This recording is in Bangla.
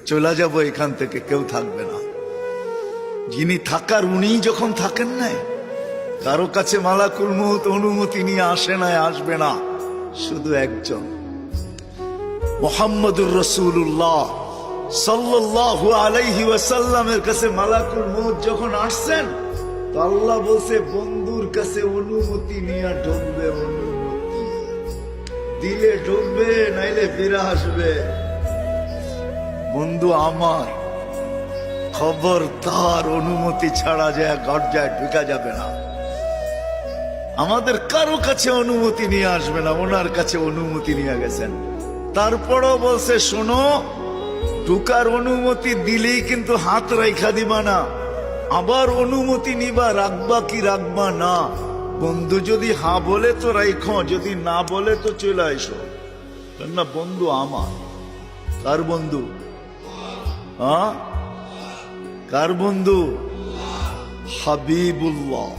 চলে যাব এখান থেকে, কেউ থাকবে না। যিনি থাকার উনি যখন থাকেন নাই, কারো কাছে মালাকুল মউত অনুমতি নিয়ে আসে নাই, আসবে না। শুধু একজন মুহাম্মদুর রাসূলুল্লাহ সাল্লাল্লাহু আলাইহি ওয়াসাল্লামের কাছে মালাকুল মউত যখন আসছেন, তো আল্লাহ বলছে বন্ধুর কাছে অনুমতি নিয়ে ঢুকবে। অনুমতি দিলে ঢুকবে, নাইলে ফিরে আসবে। বন্ধু আমার, খবরদার অনুমতি ছাড়া যায় গর্জায় ঢুকা যাবে না। আমাদের কারো কাছে অনুমতি নিয়ে আসবে না, ওনার কাছে অনুমতি নিয়ে গেছেন। তারপরও বলছে শোনো, ঢুকার অনুমতি দিলেই কিন্তু হাত রাইখা দিবা না, আবার অনুমতি নিবা, রাখবা কি রাখবা না। বন্ধু যদি হা বলে তো রাইখো, যদি না বলে তো চলে আইসো। না বন্ধু আমার। কার বন্ধু? হ্যাঁ, কার বন্ধু? হাবিবুল্লাহ।